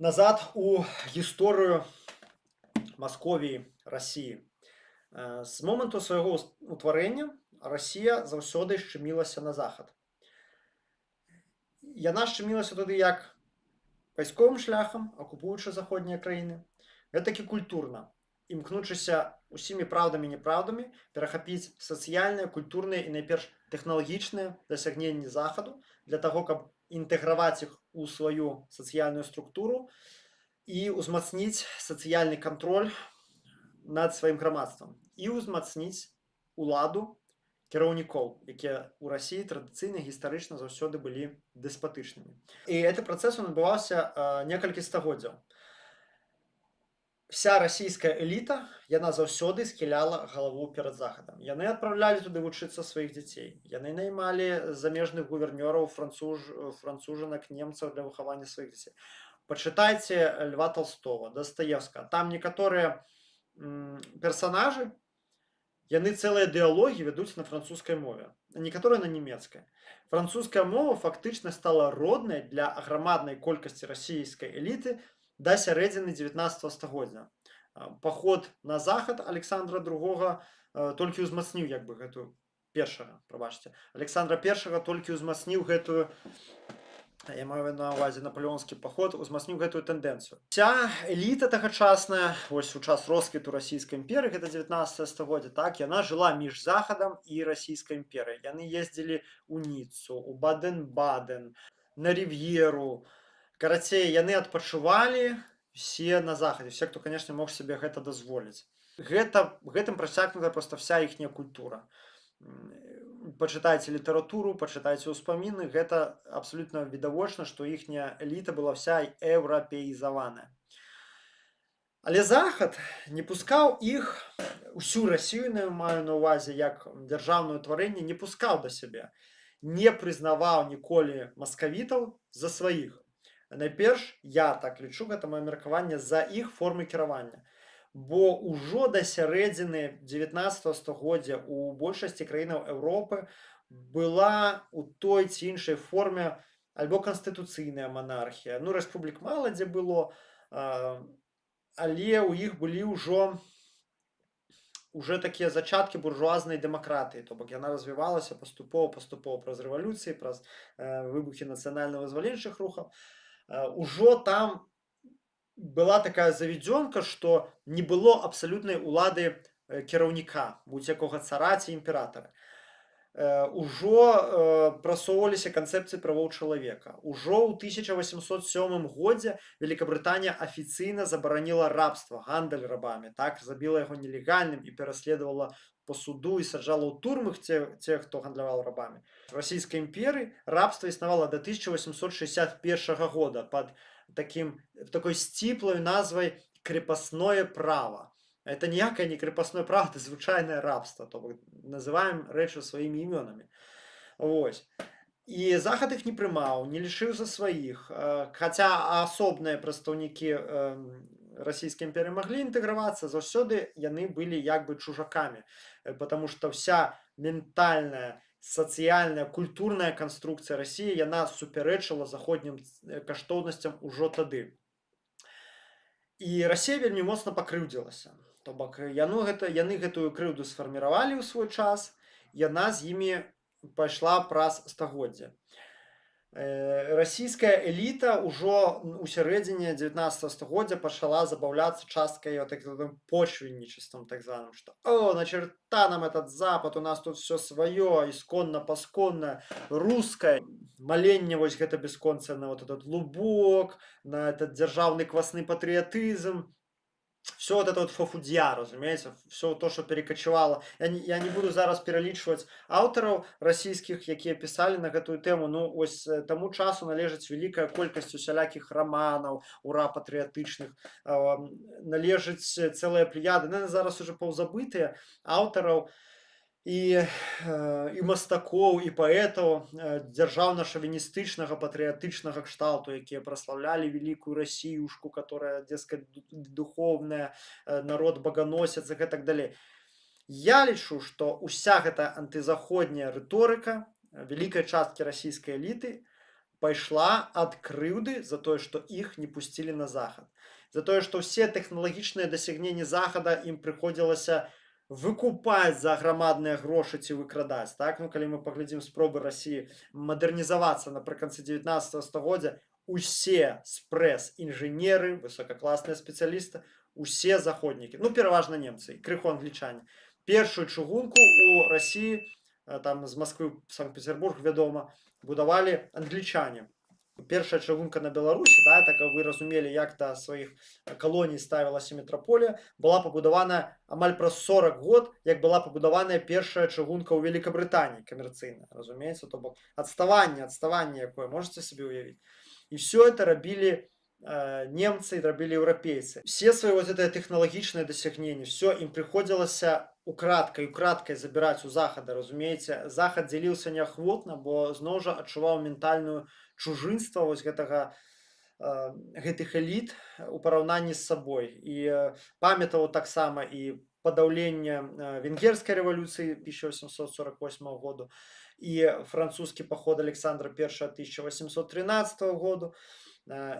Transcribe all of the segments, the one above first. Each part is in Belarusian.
Назад у гісторыю Масковіі Расіі. З моманту свайго ўтварэння Расія заўсёды шчымілася на захад. Яна шчымілася туды як вайсковым шляхам, акупуючы заходнія краіны, гэтак і культурна, імкнучыся усімі праўдамі і няпраўдамі перахапіць сацыяльныя, культурныя і найперш тэхналагічныя дасягненні захаду для таго, каб інтэграваць іх у сваю сацыяльную структуру і ўзмацніць сацыяльны кантроль над сваім грамадствам і ўзмацніць уладу кіраўнікоў, якія ў Расіі традыцыйна гістарычна заўсёды былі дэспатычнымі. І гэты працэс адбываўся некалькі стагоддзяў. Вся расійская эліта, яна заўсёды схіляла галаву перад захадам. Яны адпраўлялі туды вучыцца сваіх дзяцей. Яны наймалі замежных гувернёраў, францужанак, немцаў для выхавання сваіх дзяцей. Пачытайце Льва Толстого, Дастаевскага. Там некаторыя персанажы, яны цэлыя дыялогі вядуць на французскай мове, а некаторыя на нямецкай. Французская мова фактычна стала роднай для аграмаднай колькасці расійскай эліты да сярэдзіны 19 стагоддзя. Паход на захад Александра II толькі ўзмацніў гэтую Александра I толькі ўзмацніў гэтую, я маю на ўвазе напалеонскі паход, узмацніў гэтую тэндэнцыю. Вся эліта тагачасная, вось у час росквіту расійскай імперыі, гэта 19 стагоддзе, так, яна жыла між захадам і расійскай імперыяй. Яны ездзілі ў Ніццу, у Баден-Баден, на Рів'еру. Карацей, яны адпачывалі все на захадзе, все, хто, канешне, мог сабе гэта дазволіць. Гэтым прасякнута проста вся іхняя культура. Пачытайце літаратуру, пачытайце ўспаміны, гэта абсалютна відавочна, што іхняя эліта была вся еўрапеізаваная. Але захад не пускаў іх, усю Расію, маю на ўвазе, як дзяржаўнае ўтварэнне, не пускаў да сябе, не прызнаваў ніколі маскавітаў за сваіх. Найперш, я так лічу, гэта маё меркаванне, за іх формы кіравання. Бо ўжо да сярэдзіны 19 стагоддзя у большасці краінаў Еўропы была у той ці іншай форме альбо канстытуцыйная манархія. Ну, рэспублік мала дзе было, але ў іх былі ўжо такія зачаткі буржуазнай дэмакратыі, то бок яна развівалася паступова праз рэвалюцыі, праз выбухі нацыянальна-вызваленчых рухаў. Ужо там была такая заведёнка, што не было абсалютнай улады кіраўніка, будь якога цара ці імператара. Ужо прасоўваліся канцэпцыі правоў чалавека. Ужо ў 1807 годзе Великабрытанія афіцыйна забараніла рабства, гандаль рабамі, так, забіла яго нелегальным і пераследавала по суду і саджала ў турмах тех, хто гандляваў рабамі. В Расійскай імперыі рабства існавала да 1861 года пад такой сціплай назвай крепостное право. Это ніякае не крепостное право, это звычайнае рабства, то бок называем рэчы сваімі імёнамі. Вось. І захад іх не прымаў, не лічыў за сваіх, хаця асобныя прадстаўнікі Расійскай імперыі маглі інтэгравацца, заўсёды яны былі як бы чужакамі, потому што вся ментальная, сацыяльная, культурная канструкцыя Расіі, яна супярэчыла заходнім каштоўнасцям ужо тады. І Расія вельмі моцна пакрыўдзілася. То бок яны гэтую крыўду сфарміравалі ў свой час, яна з імі пайшла праз стагоддзе. Расійская эліта ўжо ў сярэдзіне 19 стагоддзя пачала забаўляцца часткай почвеннічествам, так званым, што на черта нам этот запад, у нас тут все сваё, исконно-пасконно, рускае. Маленне вось гэта бясконцае на вот этот лубок, на этот дзяржаўны квасны патрыятызм. Все вот это вот фофудзя, разумееце, все то, что перекочевало. Я не буду зараз пералічваць аўтараў расійскіх, якія пісалі на гэтую тэму. Ну, ось таму часу належыць вялікая колькасць усялякіх раманаў, ура-патрыятычных, належыць цэлая плеяда, зараз уже паўзабытыя аўтараў і мастакоў, і паэтаў дзяржаўна-шавіністычнага патрыятычнага кшталту, якія праслаўлялі великую Расіюшку, которая, дескать, духовная, народ богоносец і гэтак далей. Я лічу, што ўся гэта антызаходняя рыторыка вялікай часткі расійскай эліты пайшла ад крыўды за тое, што іх не пусцілі на захад. За тое, што ўсе тэхналагічныя дасягненні захада ім прыходзілася выкупаць за грамадныя грошы ці выкрадаць. Так? Ну, калі мы паглядзім спробы Расіі мадэрнізавацца напрыканцы 19 стагоддзя, усе спрэс-інжынеры, высокакласныя спецыялісты, усе заходнікі, ну, пераважна немцы, крыху англічане. Першую чыгунку у Расіі, там з Масквы в Санкт-Петербург, вядома, будавалі англічане. Першая чыгунка на Беларусі, да, так вы разумелі, як да сваіх калоній ставілася метраполія, была пабудавана амаль праз 40 год, як была пабудаваная першая чыгунка ў Великабрытаніі камерцыйна, разумееце, то бок адставанне якое, можете себе уявіць. І все это рабілі немцы, рабілі еўрапейцы. Все свои вот это тэхналагічныя дасягненні, все ім прыходзілася украдкай забіраць у захада, разумееце. Захад дзяліўся неахвотна, бо зноў жа адчуваў ментальную чужынства вось гэтых эліт у параўнанні з сабой. І памятаў таксама і падаўленне венгерскай рэвалюцыі 1848 году, і французскі паход Александра I 1813 году.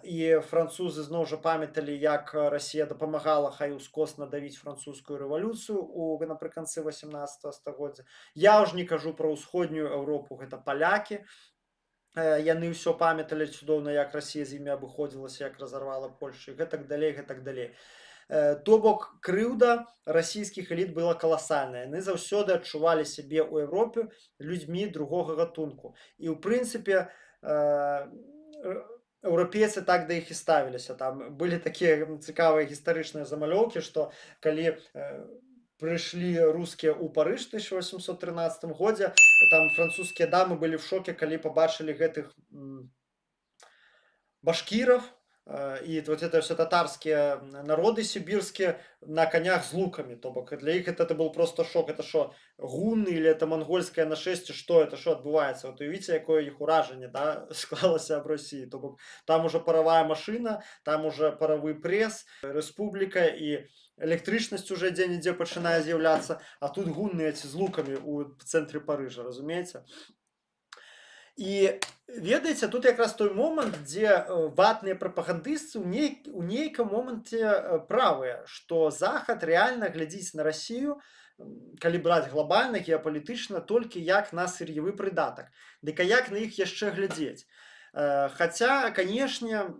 І французы зноў жа памяталі, як Расія дапамагала хай ускосна давіць французскую рэвалюцыю напрыканцы 18 стагоддзя. Я ўжо не кажу пра ўсходнюю Еўропу, гэта палякі. Яны ўсё памяталі цудоўна, як Расія з імі абыходзілася, як разарвала Польшу, і гэтак далей. То бок крыўда расійскіх эліт была каласальная. Яны заўсёды адчувалі сябе ў Еўропе людзьмі другога гатунку. І ў прынцыпе еўрапейцы так да іх і ставіліся. Там былі такія цікавыя гістарычныя замалёўкі, што калі прыйшлі рускія ў Парыж в 1813 годзе, там французскія дамы былі в шоке, калі пабачылі гэтых башкіраў, і вот это все татарскія народы сібірскія на конях з лукамі. То бок для іх это был просто шок. Это що, гунны или это монгольское нашествие? Что это, що адбываецца? Вот уявіце, якое іх уражанне, да, склалася аб Росіі. То бок там уже паровая машина, там уже паровы пресс, рэспубліка, і электрычнасць уже дзе-нідзе пачынае з'яўляцца, а тут гунны эти з лукамі у цэнтры Парыжа, разумееце? І ведаеце, тут якраз той момант, дзе ватныя прапагандысты у нейкім моманце правыя, што Захад рэальна глядзіць на Расію, калі браць глобальна, геапалітычна, толькі як на сыр'евы прыдатак. Дык а як на іх яшчэ глядзець? Хаця, канешне,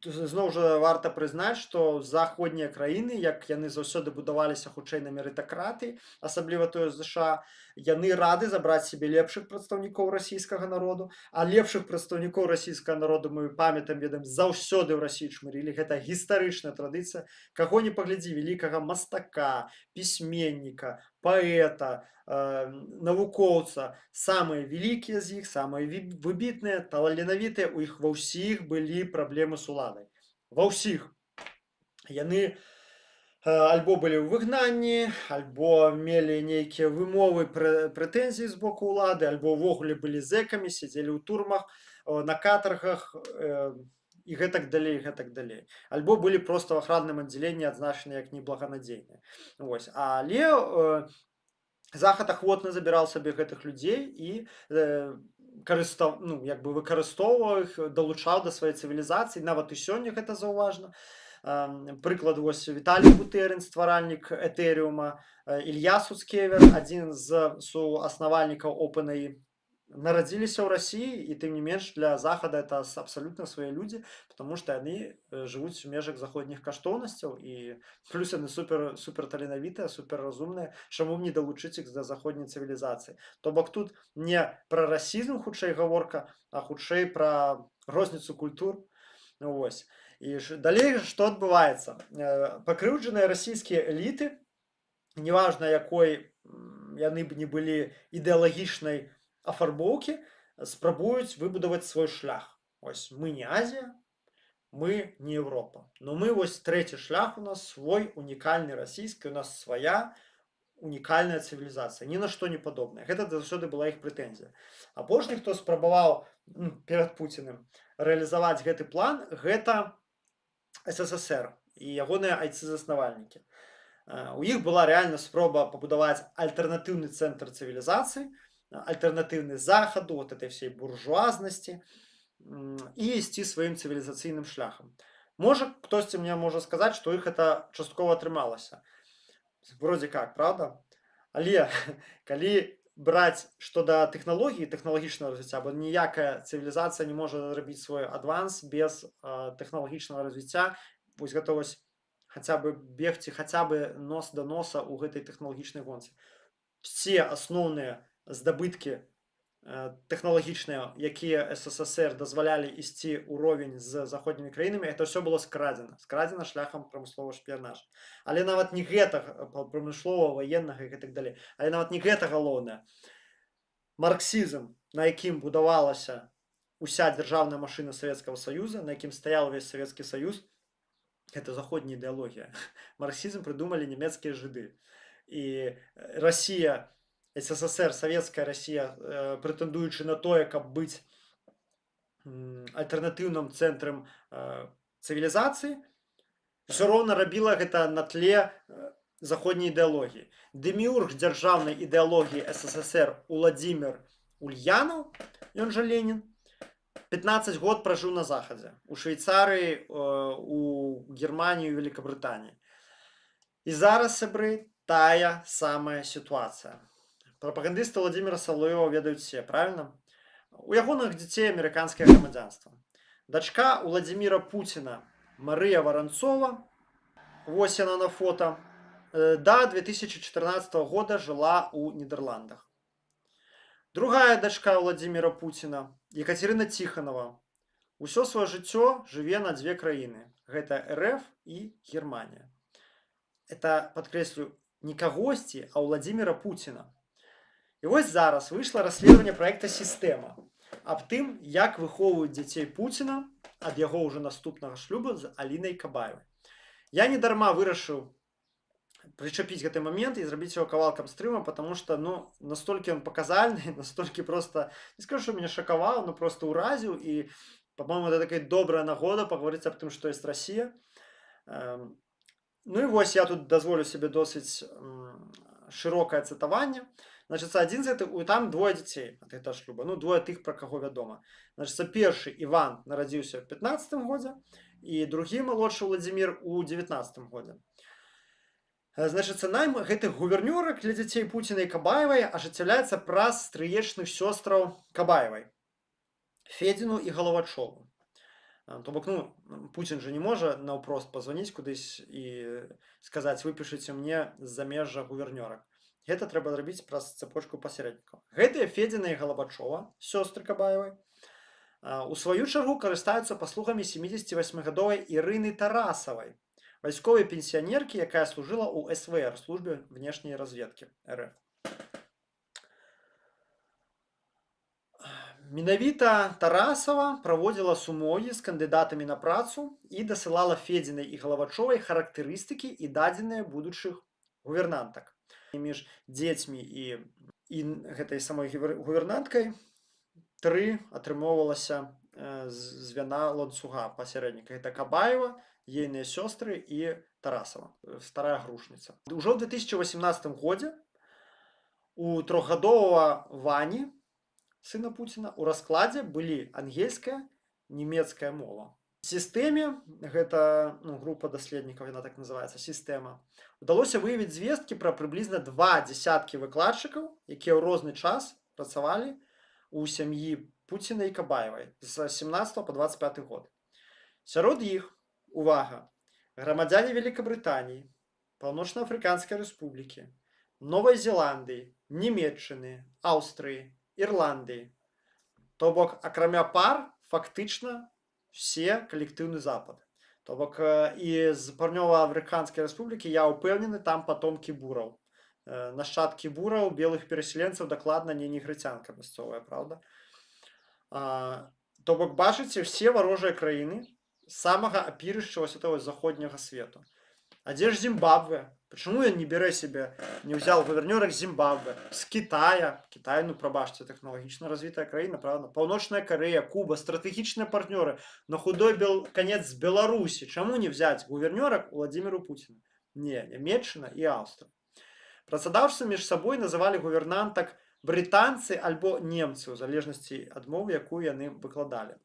зноў жа варта прызнаць, што заходнія краіны, як яны заўсёды будаваліся хутчэй на мерытакратыі, асабліва тое ЗША, яны рады забраць сябе лепшых прадстаўнікоў расійскага народу, а лепшых прадстаўнікоў расійскага народу мы памятаем, ведаем, заўсёды ў Расіі чмырілі. Гэта гістарычная традыцыя. Каго не паглядзі, вялікага мастака, пісьменніка, паэта, навукоўца, самыя вялікія з іх, самыя выбітныя, таленавітыя, у іх ва ўсіх былі праблемы з уладай. Ва ўсіх. Яны альбо былі ў выгнанні, альбо мелі нейкія вымовы, прэтэнзіі з боку ўлады, альбо ўвогуле былі зэкамі, сядзелі ў турмах, на катаргах, і гэтак далей. Альбо былі проста ў ахранным аддзяленні адзначаны як неблаганадзейныя. Але Захад ахвотна забіраў сабе гэтых людзей і выкарыстоўваў іх, далучаў да сваёй цывілізацыі. Нават і сёння гэта заўважна. Прыклад, вось Віталій Бутэрын, стваральнік Этэриума, Ілья Суцкевер, адзін з суаснавальнікаў OpenAI, нарадзіліся ў Расіі, і тым не менш для Захада это абсалютна свае людзі, потому што яны жывуць у межах заходніх каштоўнасцяў, і плюс яны супер таленавітыя, супер разумныя. Чаму б не далучыць іх да заходняй цывілізацыі? То бок тут не пра расізм хутчэй гаворка, а хутчэй пра розніцу культур. Вось. І далей што адбываецца? Пакрыўджаныя расійскія эліты, неважна якой яны б не былі ідэалагічнай афарбоўкі, спрабуюць выбудаваць свой шлях. Ось мы не Азія, мы не Еўропа. Но мы вось трэці шлях у нас свой, унікальны расійскі, у нас свая унікальная цывілізацыя, ні на што не падобная. Гэта заўсёды была іх прэтэнзія. Апошні, хто спрабаваў перад Пуціним рэалізаваць гэты план, гэта СССР і ягоныя айцы-заснавальнікі. У іх была рэальна спроба пабудаваць альтэрнатыўны цэнтр цывілізацыі, альтэрнатыўны Захаду, вот этой всей буржуазнасці. і ісці сваім цывілізацыйным шляхам. Можа хтосьці мне можа сказаць, што іх это часткова атрымалася. Вроде как, правда? Але калі браць што да тэхналогіі, тэхналагічнага развіцця, бо ніякая цывілізацыя не можа зрабіць свой адванс без тэхналагічнага развіцця, вось гэта вось хаця бы бегці хаця бы нос да носа ў гэтай тэхналагічнай гонцы. Все асноўныя здабыткі тэхналагічныя, якія СССР дазвалялі ісці ўровень з заходнімі краінамі, это ўсё было скрадзена шляхам прамысловага шпіянажа. Але нават не гэта прамысловага, ваеннага і гэтак далей. Але нават не гэта галоўнае. Марксізм, на якім будавалася уся дзяржаўная машына Савецкага Саюза, на якім стаяў увесь Савецкі Саюз, гэта заходняя ідэалогія. Марксізм прыдумалі нямецкія жыды. І Расія, СССР, Савецкая Расія, прэтэндуючы на тое, каб быць альтэрнатыўным цэнтрам цывілізацыі, ўсё роўна рабіла гэта на тле заходняй ідэалогіі. Дэміург дзяржаўнай ідэалогіі СССР Уладзімір Ульянаў, ён жа Ленін, 15 год пражыў на захадзе, у Швейцарыі, у Германіі, у Великабрытаніі. І зараз, сябры, тая самая сітуацыя. Прапагандысты Владимира Салоева ведаюць все, правильно? У ягоных дзяцей амерыканскае грамадзянства. Дачка Владимира Путина Марыя Варанцова, вось яна на фото, до 2014 года жила у Нидерландах. Другая дачка Владимира Путина, Екатерина Тихонова, усё сваё жыццё жыве на две краіны. Гэта РФ і Германія. Это, падкрэслю, не кагосьці, а Владимира Путина. І вось зараз выйшла расследаванне праекта «Сістэма» аб тым, як выхоўваюць дзяцей Пуціна ад яго ўжо наступнага шлюбу з Алінай Кабаевай. Я недарма вырашыў прычапіць гэты момент і зрабіць яго кавалкам стрыма, потому что, ну, настолькі ён паказальны, настолькі просто, не скажу, што мяне шакаваў, но просто ўразіў, і, по-моему, это такая добрая нагода паговорыць аб тым, што ёсць Расія. Ну і вось я тут дазволю себе досыць шырокае цытаванне. Значит, адзін з гэтых, там двое дзяцей ад гэтага шлюба, ну, двое тых, пра каго вядома. Значит, першы Іван нарадзіўся ў 15 годзе, і другі малодшы Владзімір у 19 годзе. Значит, найм гэтых гувернёрак для дзяцей Пуціна і Кабаевай ажыццяўляецца праз стрыечных сёстраў Кабаевай, Федзіну і Галавачову. То бок, ну, Путін же не можа наўпрост пазваніць кудысь і сказаць: выпішыце мне з замежжа гувернёрак. Гэта трэба зрабіць праз цепочку пасярэднікаў. Гэтыя Федзіна і Галавачова, сёстры Кабаевай, у сваю чаргу карыстаюцца паслугамі 78-гадовай Ірыны Тарасавай, вайсковай пенсіянеркі, якая служыла ў СВР, службе внешняй разведкі РФ. Менавіта Тарасава праводзіла сумогі з кандыдатамі на працу і дасылала Федзінай і Галавачовай характарыстыкі і дадзеныя будучых гувернантак. Між дзецьмі і гэтай самой гувернанткай атрымоўвалася звяна ланцуга пасярэдніка. Гэта Кабаева, ейныя сёстры і Тарасава, старая грушніца. Ужо ў 2018 годзе у трохгадовага Вані, сына Пуціна, у раскладзе былі ангельская, нямецкая мова. В сістэме, гэта, ну, група даследнікаў, яна так называецца, «Сістэма», удалося выявіць звесткі пра прыблізна 20 выкладчыкаў, якія ў розны час працавалі у сям'і Пуціна і Кабаевай з 17 по 25 год. Сярод іх, увага, грамадзяне Великабрытаніі, Паўночна-Афрыканскай Рэспублікі, Новай Зеландыі, Нямецчыны, Аўстрыі, Ірландыі. То бок, акрамя пар, фактычна все калектыўны запад. То бок, і з Паўднёва-Афрыканскай Рэспублікі, я ўпэўнены, там патомкі бураў. Нашчадкі бураў, белых перасяленцаў, дакладна не негрыцянка мясцовая, правда? То бок, бачыце, все варожыя краіны самага апірышча вось этого заходняга свету. А дзе ж Зімбабве? Почему ён не бере себе, не взял гувернёрак Зімбабве, з Китая? Китай, ну, прабачце, тэхналагічна развітая краіна, правда? Паўночная Карэя, Куба, стратэгічныя партнёры, на худой конец з Беларусі. Чаму не взять гувернёрак Владимиру Путіну? Не, Нямецчына і Аўстрыя. Працадаўцы між сабой называлі гувернантак брытанцы альбо немцы, у залежнасці ад мовы, якую яны выкладалі.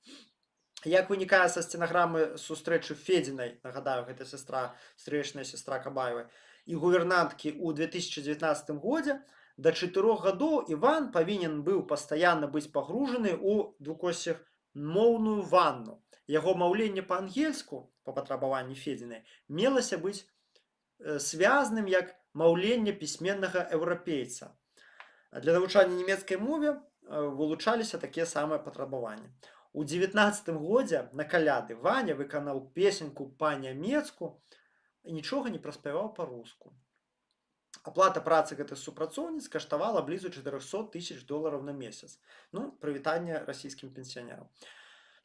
Як вынікае са стэнаграмы сустрэчы Федзінай, нагадаю, гэта стрыечная сестра Кабаевай, і гувернанткі ў 2019 годзе, да 4 гадоў Іван павінен быў пастаянна быць пагружаны ў двукосцях моўную ванну. Яго маўленне па-ангельску, па патрабаванні Федзінай, мелася быць звязным як маўленне пісьменнага еўрапейца. Для навучання нямецкай мове вылучаліся такія самыя патрабаванні. У 19 годзе на каляды Ваня выканаў песеньку па-нямецку і нічога не праспяваў па-руску. Аплата працы гэтых супрацоўніц каштавала блізу $400,000 на месяц. Ну, прывітанне расійскім пенсіянерам.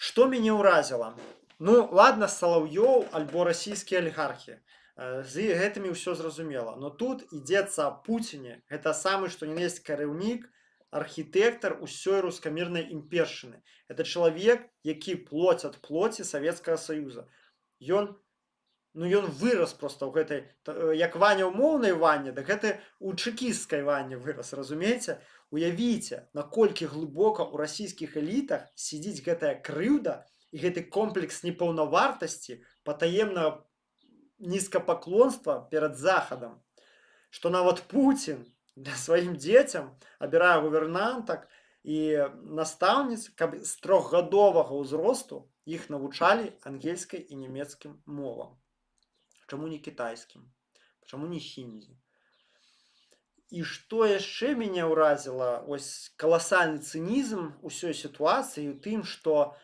Што мяне ўразіла? Ну, ладно, Салаўёў альбо расійскія алігархі. З гэтымі ўсё зразумела. Но тут ідзецца аб Пуціне. Гэта самы, што не ёсць кіраўнік, архітэктар усёй рускамірнай імпершчыны. Это чалавек, які плоть ад плоці Савецкага Саюза. Ён вырас проста ў гэтай, як Ваня ў моўнай ванне, так гэта ў чэкісцкай ванне вырас, разумееце? Уявіце, наколькі глыбока ў расійскіх элітах сядзіць гэтая крыўда і гэты комплекс непаўнавартасці, патаемнага нізкапаклонства перад Захадам, што нават Пуцін для сваім дзецям абірае гувернантак і настаўніц, каб з 3гадовага ўзросту іх навучалі ангельскай і нямецкім мовам. Чаму не кітайскім? Чаму не хінді? І што яшчэ мяне ўразіла, ось каласальны цынізм усёй сітуацыі ў тым, што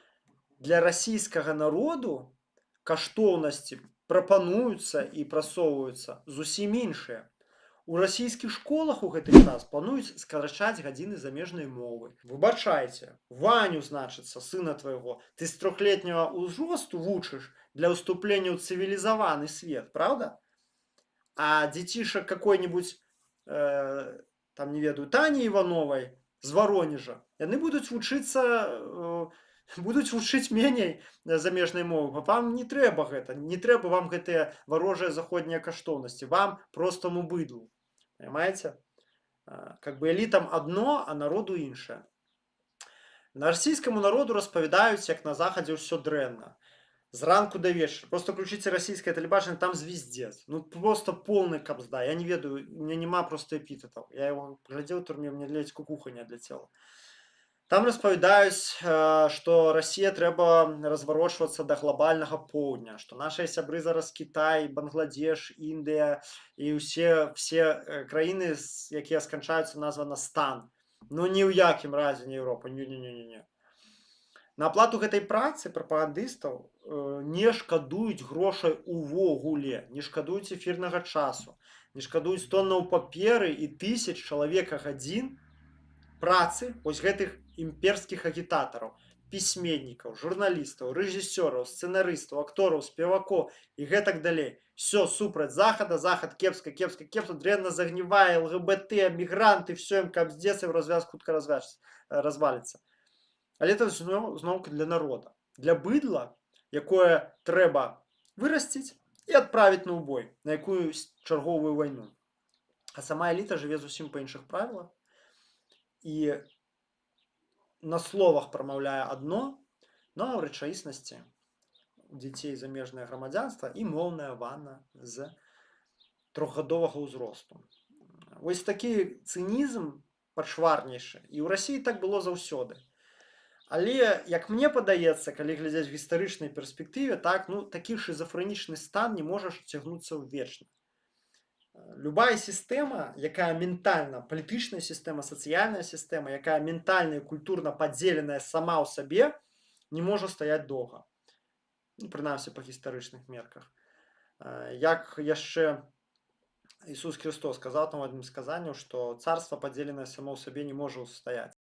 для расійскага народу каштоўнасці прапануюцца і прасоўваюцца зусім іншыя. У расійскіх школах у гэты час плануюць скарачаць гадзіны замежнай мовы. Выбачайце, Ваню, значыцца, сына твайго, ты з 3-летняга ўзросту вучыш для ўступлення ў цывілізаваны свет, правда? А дзецішак какой-нибудь, там, не ведаю, Тані Івановай з Воронежа, яны будуць вучыцца, будуць вучыць меней замежнай мовы. Вам не трэба гэта, не трэба вам гэтыя варожыя заходнія каштоўнасці, вам простаму быдлу. Понимаете? Как бы элітам адно, а народу іншае. На расійскаму народу распавядаюць, як на Захадзе ўсё дрэнна. Зранку до вечера. Просто включите российское телебачение, там звездец. Ну, просто полный капсда. Я не ведаю, у меня нема просто эпитетов. Я его глядел в турме, мне ледь кукуха не отлетела. Там распавядаюць, што Расія трэба разварочвацца да глобальнага поўдня, што нашыя сябры зараз Кітай, Бангладзеш, Індыя і все краіны, якія сканчаюцца назва на стан. Ну, ні ў якім разе не Еўропа, не. На аплату гэтай працы прапагандыстаў не шкадуюць грошай увогуле, не шкадуюць эфірнага часу, не шкадуюць тоннаў паперы і 1000 чалавека гадзін працы вось гэтых імперскіх агітатараў, пісьменнікаў, журналістаў, рэжысёраў, сцэнарыстаў, актораў, спевакоў і гэтак далей. Все супраць Захада, Захад кепска, дрэнна загнівае, ЛГБТ, мігранты, все ім капздец, і развяз хутка разваліцца. Але это зноўку для народа, для быдла, якое трэба вырасціць і адправіць на ўбой, на якуюсь чарговую вайну. А сама эліта жыве зусім па іншых правілах і на словах прамаўляе адно, но ў рэчаіснасці у дзяцей замежнае грамадзянства і моўная ванна з 3гадовага ўзросту. Вось такі цынізм пачварнейшы, і ў Расіі так было заўсёды. Але, як мне падаецца, калі глядзець в гістарычнай перспектыве, так, ну, такі шизофрэнічны стан не можа цягнуцца вечна. Любая сістэма, якая ментальна, палітычная сістэма, сацыяльная сістэма, якая ментальна і культурна падзеленая сама ў сабе, не можа стаяць доўга. Ну, прынамсі, па гістарычных мерках. Як яшчэ Ісус Христос сказаў там у адным сказанню, што царства падзеленае само ў сабе не можа ўстаяць.